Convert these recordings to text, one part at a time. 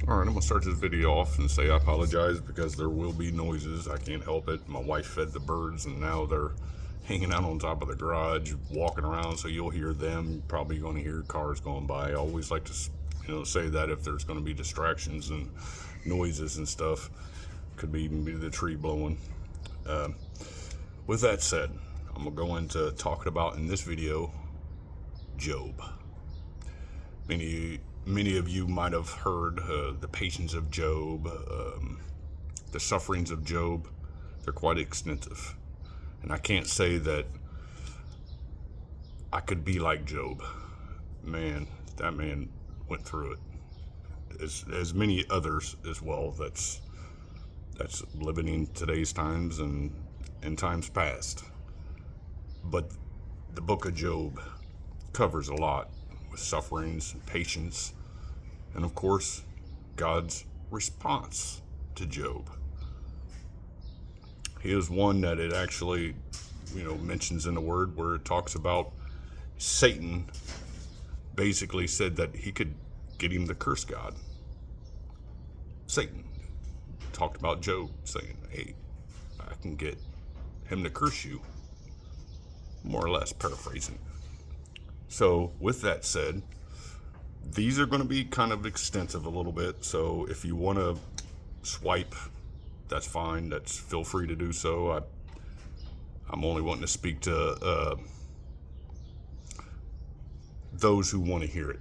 Alright, I'm going to start this video off and say I apologize because there will be noises. I can't help it. My wife fed the birds and now they're hanging out on top of the garage, walking around, so you'll hear them. You're probably going to hear cars going by. I always like to, say that if there's going to be distractions and noises and stuff. Could even be the tree blowing. With that said, I'm going to go into talking about in this video Job. Many of you might have heard the patience of Job, the sufferings of Job. They're quite extensive. And I can't say that I could be like Job. Man, that man went through it. As many others as well that's living in today's times and in times past. But the book of Job covers a lot with sufferings, patience, and of course, God's response to Job. He is one that it actually, mentions in the word where it talks about Satan basically said that he could get him to curse God. Satan talked about Job saying, hey, I can get him to curse you. More or less paraphrasing. So with that said, these are going to be kind of extensive a little bit. So if you want to swipe, that's fine. Feel free to do so. I'm only wanting to speak to those who want to hear it.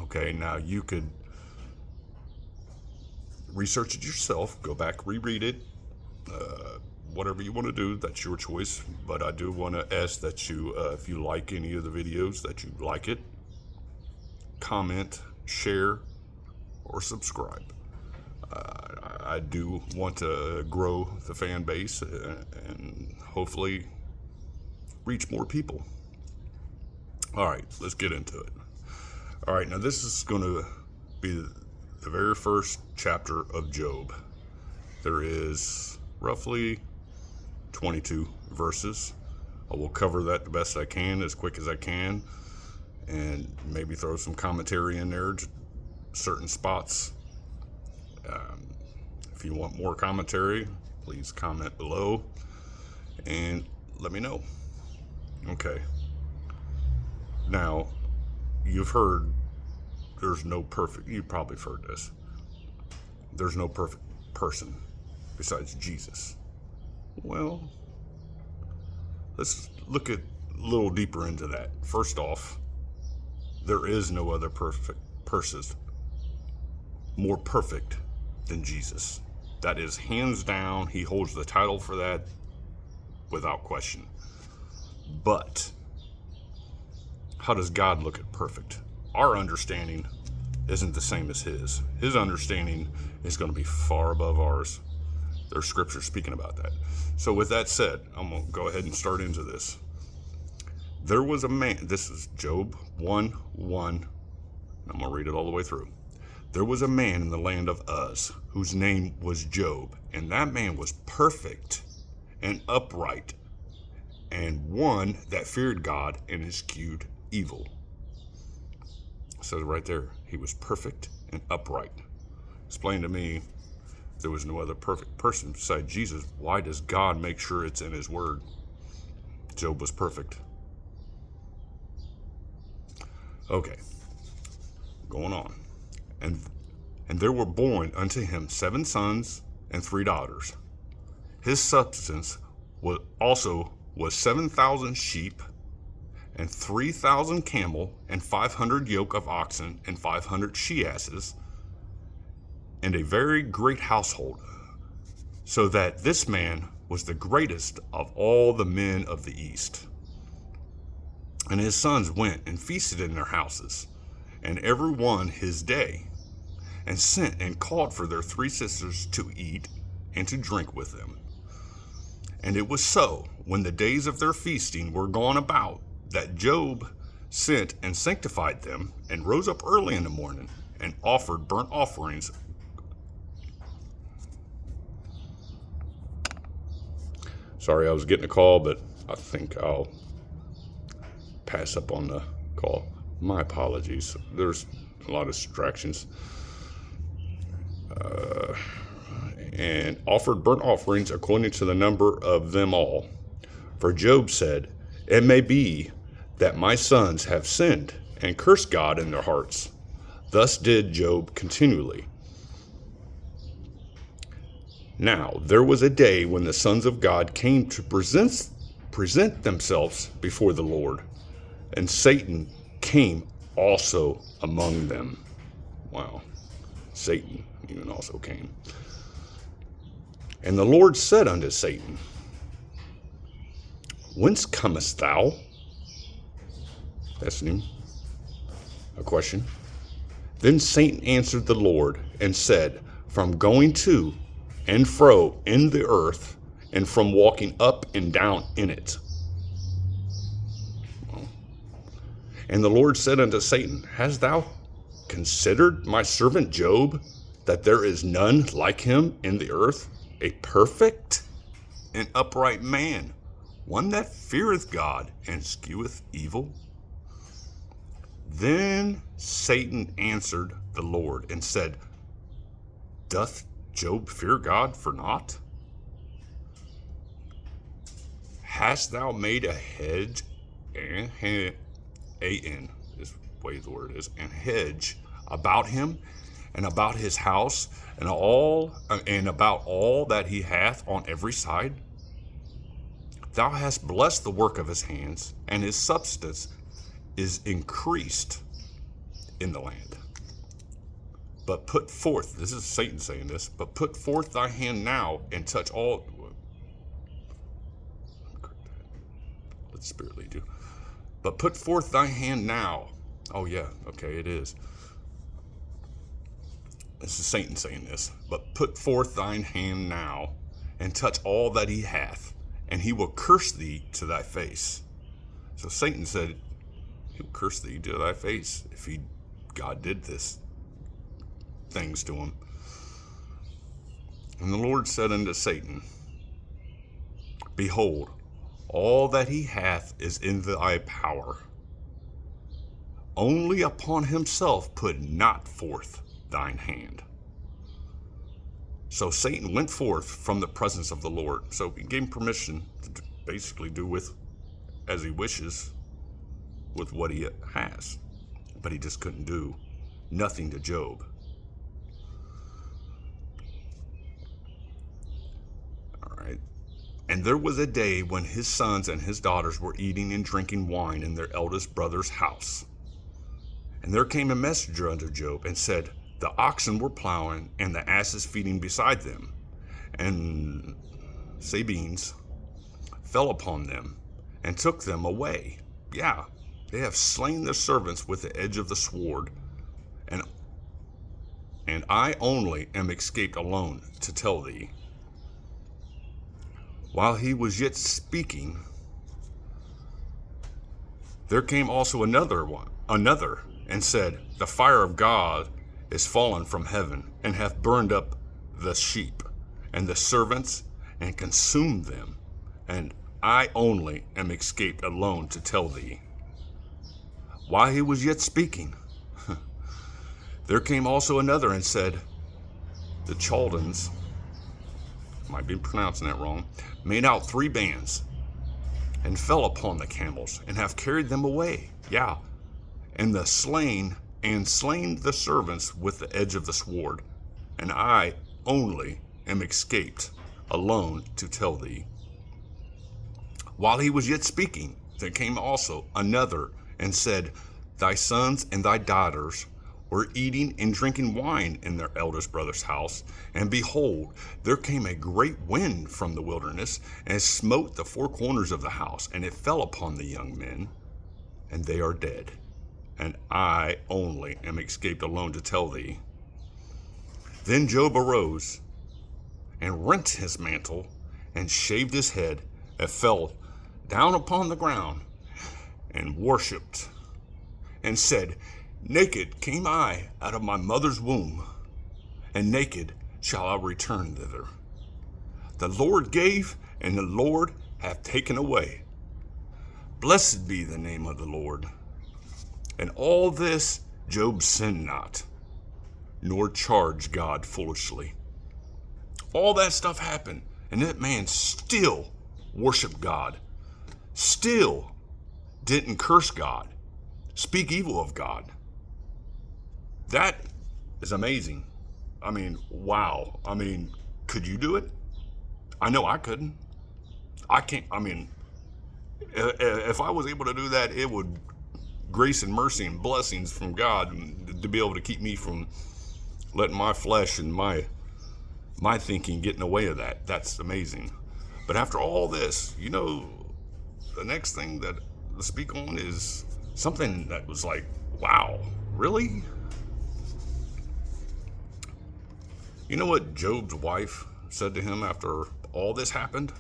Okay, now you could research it yourself, go back, reread it, whatever you want to do, that's your choice. But I do want to ask that you, if you like any of the videos, that you like it, comment, share, or subscribe. I do want to grow the fan base and hopefully reach more people. All right, let's get into it. All right, now this is going to be the very first chapter of Job. There is roughly 22 verses. I will cover that the best I can, as quick as I can, and maybe throw some commentary in there to certain spots. If you want more commentary, please comment below and let me know. Okay. Now, you've heard you've probably heard this. There's no perfect person besides Jesus. Well, let's look a little deeper into that. First off, there is no other perfect person more perfect than Jesus. That is hands down. He holds the title for that without question. But how does God look at perfect? Our understanding isn't the same as his. His understanding is going to be far above ours. There's scripture speaking about that. So with that said, I'm going to go ahead and start into this. There was a man, this is Job 1:1. I'm going to read it all the way through. There was a man in the land of Uz whose name was Job, and that man was perfect and upright, and one that feared God and eschewed evil. It says right there, he was perfect and upright. Explain to me, if there was no other perfect person besides Jesus, why does God make sure it's in his word? Job was perfect. Okay, going on. And there were born unto him 7 sons and 3 daughters. His substance was 7,000 sheep, and 3,000 camel, and 500 yoke of oxen, and 500 she-asses, and a very great household, so that this man was the greatest of all the men of the east. And his sons went and feasted in their houses, and every one his day, and sent and called for their 3 sisters to eat and to drink with them. And it was so, when the days of their feasting were gone about, that Job sent and sanctified them, and rose up early in the morning, and offered burnt offerings. Sorry, I was getting a call, but I think I'll pass up on the call. My apologies. There's a lot of distractions. and offered burnt offerings according to the number of them all. For Job said, "It may be that my sons have sinned and cursed God in their hearts." Thus did Job continually. Now there was a day when the sons of God came to present themselves before the Lord, and Satan came also among them. Wow. Satan even also came. And the Lord said unto Satan, "Whence comest thou?" That's new. A question. Then Satan answered the Lord and said, "From going to and fro in the earth, and from walking up and down in it." And the Lord said unto Satan, "Hast thou considered my servant Job, that there is none like him in the earth, a perfect and upright man, one that feareth God and skeweth evil?" Then Satan answered the Lord and said, "Doth Job fear God for naught? Hast thou made a hedge, A-N is the way the word is, and hedge about him and about his house and about all that he hath on every side? Thou hast blessed the work of his hands, and his substance is increased in the land. But put forth," this is Satan saying this, "but put forth thy hand now and touch all." Let the Spirit lead you. "But put forth thy hand now." Oh yeah, okay, it is. This is Satan saying this. "But put forth thine hand now and touch all that he hath, and he will curse thee to thy face." So Satan said, he'll curse thee to thy face if God did this things to him. And the Lord said unto Satan, "Behold, all that he hath is in thy power. Only upon himself put not forth thine hand." So Satan went forth from the presence of the Lord. So he gave him permission to basically do with as he wishes with what he has. But he just couldn't do nothing to Job. All right. "And there was a day when his sons and his daughters were eating and drinking wine in their eldest brother's house. And there came a messenger unto Job and said, The oxen were plowing and the asses feeding beside them. And Sabines fell upon them and took them away. Yeah, they have slain their servants with the edge of the sword. And I only am escaped alone to tell thee." While he was yet speaking, there came also another, and said, "The fire of God is fallen from heaven, and hath burned up the sheep and the servants, and consumed them. And I only am escaped alone to tell thee." While he was yet speaking, there came also another and said, "The Chaldeans," might be pronouncing that wrong, "made out 3 bands, and fell upon the camels, and have carried them away. Yeah, and slain the servants with the edge of the sword. And I only am escaped alone to tell thee." While he was yet speaking, there came also another and said, "Thy sons and thy daughters were eating and drinking wine in their eldest brother's house. And behold, there came a great wind from the wilderness, and smote the 4 corners of the house, and it fell upon the young men, and they are dead. And I only am escaped alone to tell thee." Then Job arose, and rent his mantle, and shaved his head, and fell down upon the ground, and worshipped, and said, "Naked came I out of my mother's womb, and naked shall I return thither. The Lord gave, and the Lord hath taken away. Blessed be the name of the Lord." And all this Job sinned not, nor charge God foolishly. All that stuff happened, and that man still worshiped God, still didn't curse God, speak evil of God. That is amazing. I mean, wow. I mean, could you do it? I know I couldn't. I can't. I mean, if I was able to do that, it would grace and mercy and blessings from God to be able to keep me from letting my flesh and my thinking get in the way of that. That's amazing. But after all this, the next thing that to speak on is something that was like, wow, really? You know what Job's wife said to him after all this happened?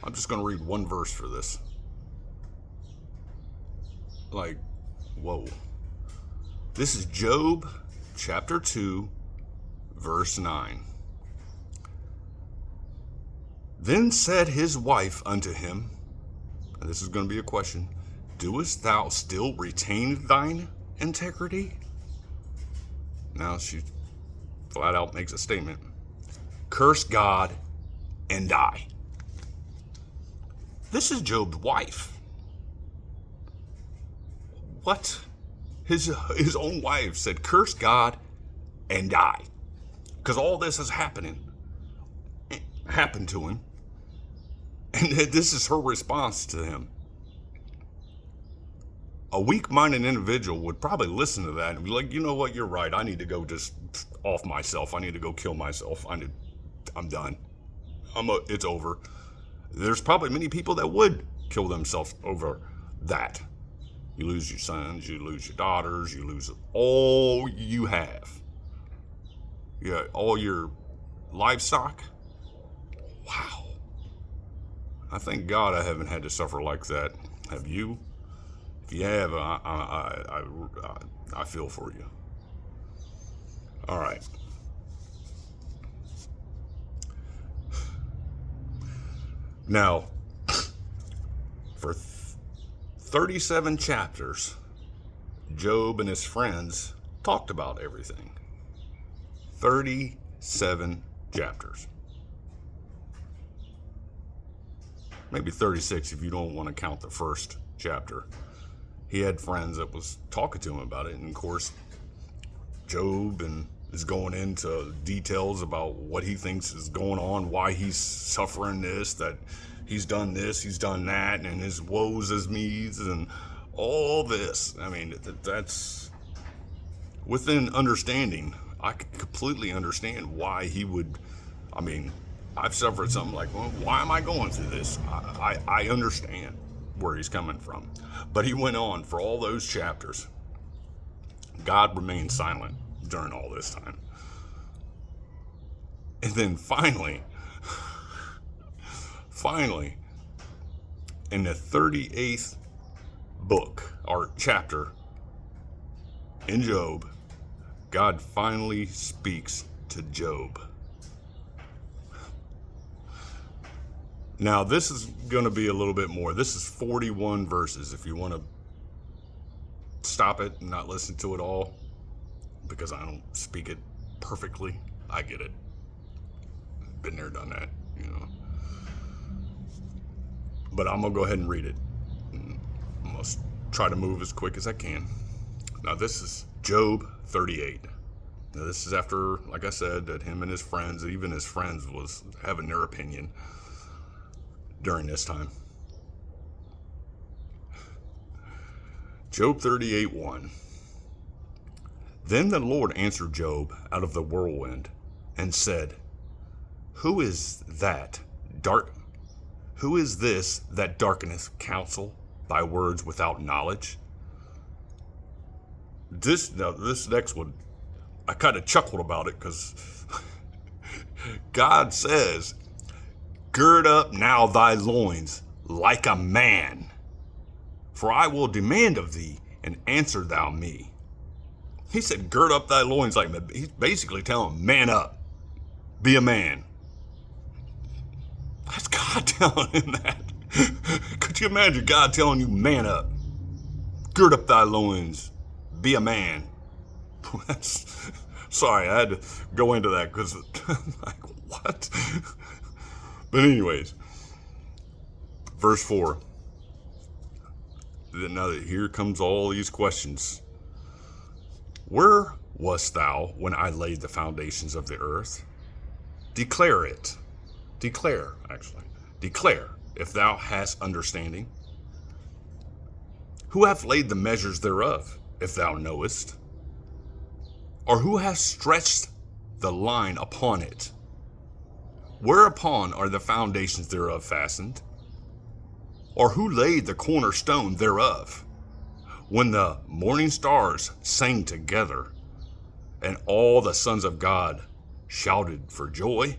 I'm just going to read one verse for this. Like, whoa. This is Job chapter 2, verse 9. Then said his wife unto him, and this is going to be a question, doest thou still retain thine integrity? Now she flat out makes a statement. Curse God and die. This is Job's wife. What? His own wife said, curse God and die. Because all this is happened to him. And this is her response to him. A weak-minded individual would probably listen to that and be like, you know what, you're right. I need to go just off myself. I need to go kill myself. I'm done. It's over. There's probably many people that would kill themselves over that. You lose your sons, you lose your daughters, you lose all you have. Yeah, all your livestock. Wow. I thank God I haven't had to suffer like that. Have you? If you have, I feel for you. All right. Now, for 37 chapters, Job and his friends talked about everything. 37 chapters. Maybe 36 if you don't want to count the first chapter. He had friends that was talking to him about it, and of course, Job is going into details about what he thinks is going on, why he's suffering this, that he's done this, he's done that, and his woes, his me's, and all this. I mean, that's within understanding. I could completely understand why he would. I mean, I've suffered something like, well, why am I going through this? I understand where he's coming from. But he went on for all those chapters. God remained silent during all this time. And then finally, in the 38th book or chapter in Job, God finally speaks to Job. Now, this is going to be a little bit more. This is 41 verses. If you want to stop it and not listen to it all, because I don't speak it perfectly, I get it. Been there, done that, But I'm going to go ahead and read it. I'm going to try to move as quick as I can. Now, this is Job 38. Now, this is after, like I said, that him and his friends, even his friends, was having their opinion during this time. Job 38:1. Then the Lord answered Job out of the whirlwind and said, Who is this that darkeneth counsel by words without knowledge? This next one, I kind of chuckled about it because God says, Gird up now thy loins like a man, for I will demand of thee, and answer thou me. He said, gird up thy loins like man. He's basically telling him, man up, be a man. That's God telling him that. Could you imagine God telling you, man up, gird up thy loins, be a man? Sorry, I had to go into that because, like, what? But anyways, verse 4. Now that here comes all these questions. Where wast thou when I laid the foundations of the earth? Declare it. Declare, actually. Declare, if thou hast understanding. Who hath laid the measures thereof, if thou knowest? Or who hath stretched the line upon it? Whereupon are the foundations thereof fastened? Or who laid the cornerstone thereof? When the morning stars sang together, and all the sons of God shouted for joy?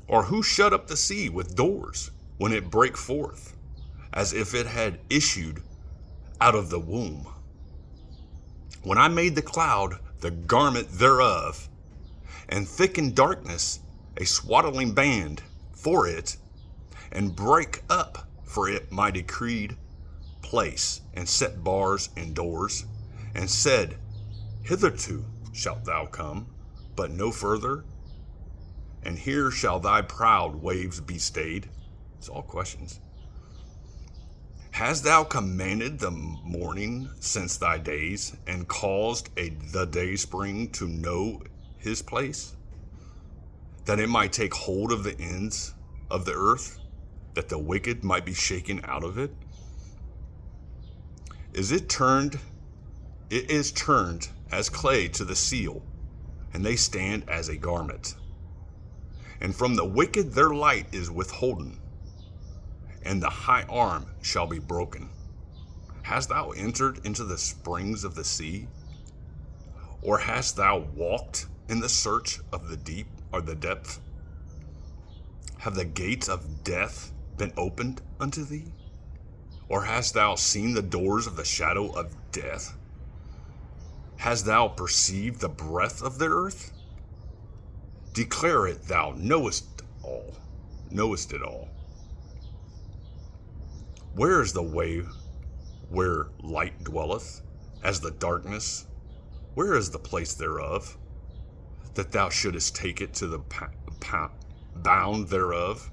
Or who shut up the sea with doors when it brake forth, as if it had issued out of the womb? When I made the cloud the garment thereof, and thickened darkness a swaddling band for it, and brake up for it my decreed place, and set bars and doors, and said, hitherto shalt thou come, but no further, and here shall thy proud waves be stayed. It's all questions. Hast thou commanded the morning since thy days, and caused the day spring to know his place, that it might take hold of the ends of the earth, that the wicked might be shaken out of it? It is turned as clay to the seal, and they stand as a garment. And from the wicked their light is withholden, and the high arm shall be broken. Hast thou entered into the springs of the sea? Or hast thou walked in the search of the deep or the depth? Have the gates of death been opened unto thee? Or hast thou seen the doors of the shadow of death? Hast thou perceived the breadth of the earth? Declare it, thou knowest it all. Where is the way where light dwelleth, as the darkness? Where is the place thereof, that thou shouldest take it to the bound thereof,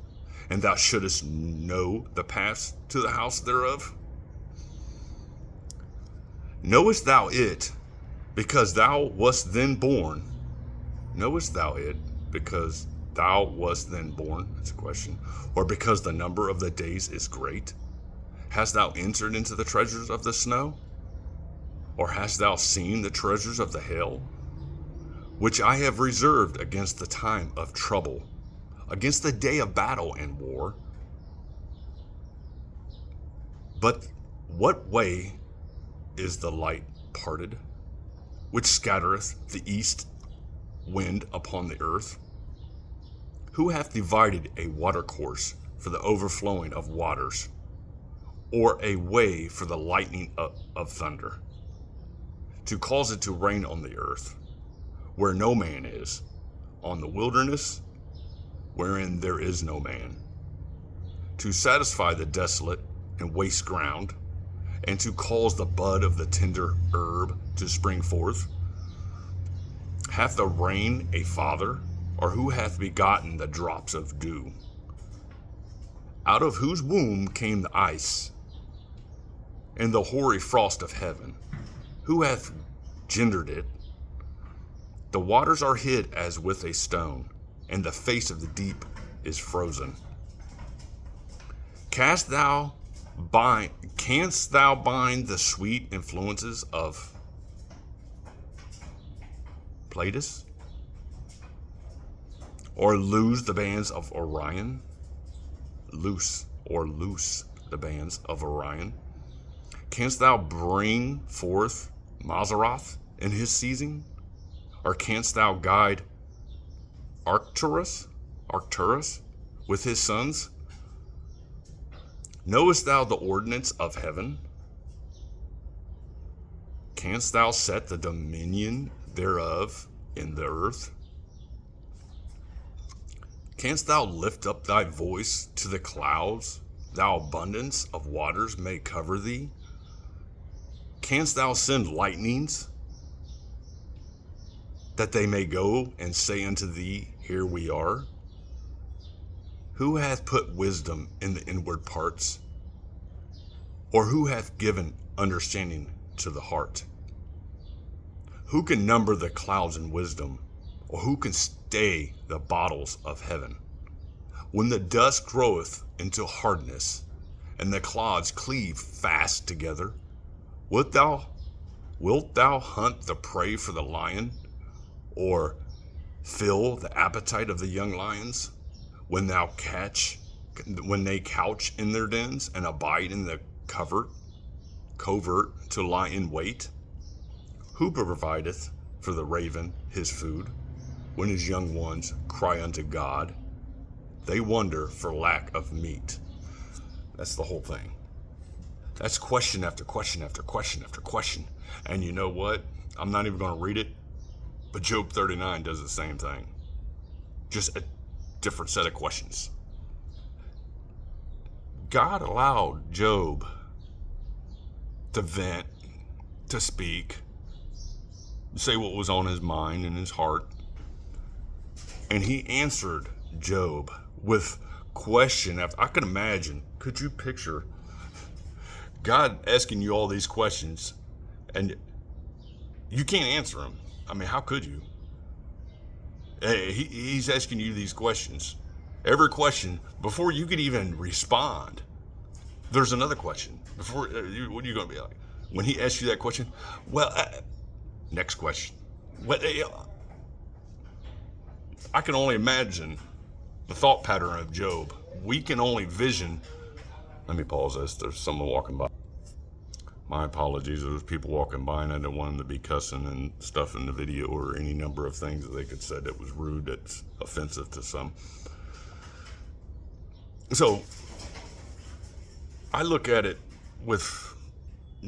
and thou shouldest know the paths to the house thereof? Knowest thou it, because thou wast then born? Knowest thou it, because thou wast then born? That's a question. Or because the number of the days is great? Hast thou entered into the treasures of the snow? Or hast thou seen the treasures of the hail, which I have reserved against the time of trouble, against the day of battle and war? But what way is the light parted, which scattereth the east wind upon the earth? Who hath divided a watercourse for the overflowing of waters, or a way for the lightning of thunder, to cause it to rain on the earth, where no man is, on the wilderness, wherein there is no man, to satisfy the desolate and waste ground, and to cause the bud of the tender herb to spring forth? Hath the rain a father, or who hath begotten the drops of dew? Out of whose womb came the ice, and the hoary frost of heaven? Who hath gendered it? The waters are hid as with a stone, and the face of the deep is frozen. Canst thou bind the sweet influences of Pleiades, or loose the bands of Orion? Loose the bands of Orion. Canst thou bring forth Mazaroth in his season? Or canst thou guide Arcturus with his sons? Knowest thou the ordinance of heaven? Canst thou set the dominion thereof in the earth? Canst thou lift up thy voice to the clouds? Thou abundance of waters may cover thee. Canst thou send lightnings that they may go and say unto thee, Here we are? Who hath put wisdom in the inward parts? Or who hath given understanding to the heart? Who can number the clouds in wisdom? Or who can stay the bottles of heaven? When the dust groweth into hardness, and the clods cleave fast together, wilt thou hunt the prey for the lion, or fill the appetite of the young lions? When they couch in their dens and abide in the covert to lie in wait? Who provideth for the raven his food, when his young ones cry unto God? They wonder for lack of meat. That's the whole thing. That's question after question after question after question. And you know what? I'm not even going to read it, but Job 39 does the same thing. Just a different set of questions. God allowed Job to vent, to speak, say what was on his mind and his heart. And he answered Job with question after. I can imagine, could you picture God asking you all these questions and you can't answer them? I mean, how could you? He's asking you these questions. Every question, before you could even respond, there's another question. What are you going to be like? When he asks you that question, next question. I can only imagine the thought pattern of Job. We can only vision. Let me pause this. There's someone walking by. My apologies. There's people walking by, and I don't want them to be cussing and stuff in the video or any number of things that they could say that was rude, that's offensive to some. So I look at it with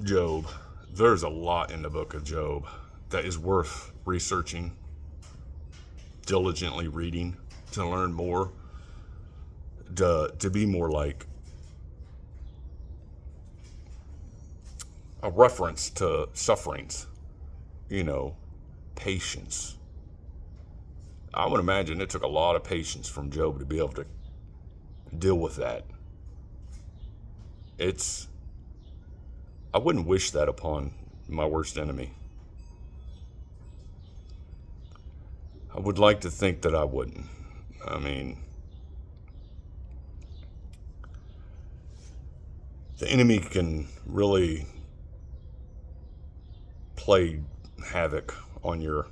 Job. There's a lot in the book of Job that is worth researching, diligently reading, to learn more, to be more like a reference to sufferings, patience. I would imagine it took a lot of patience from Job to be able to deal with that. I wouldn't wish that upon my worst enemy. I would like to think that I wouldn't. I mean, the enemy can really play havoc on your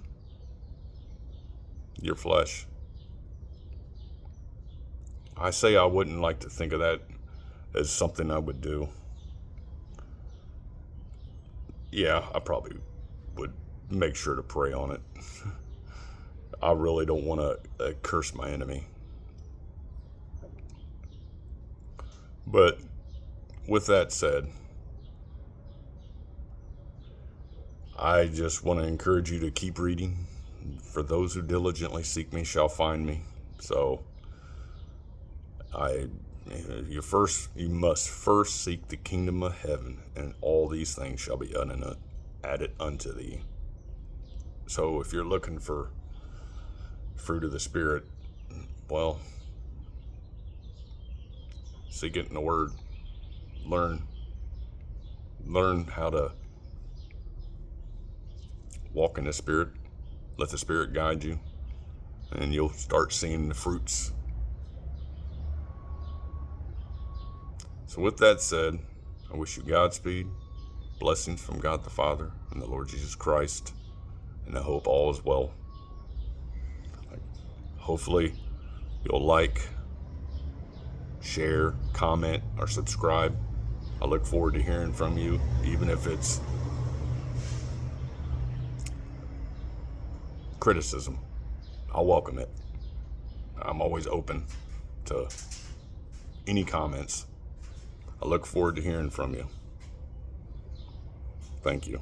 flesh. I say I wouldn't like to think of that as something I would do. Yeah, I probably would make sure to pray on it. I really don't want to curse my enemy. But with that said, I just want to encourage you to keep reading. For those who diligently seek me shall find me. So you must first seek the kingdom of heaven, and all these things shall be added unto thee. So if you're looking for fruit of the Spirit, well, seek it in the Word. Learn how to walk in the Spirit. Let the Spirit guide you, and you'll start seeing the fruits. So with that said, I wish you Godspeed, blessings from God the Father and the Lord Jesus Christ, and I hope all is well. Hopefully you'll like, share, comment, or subscribe. I look forward to hearing from you, even if it's criticism. I'll welcome it. I'm always open to any comments. I look forward to hearing from you. Thank you.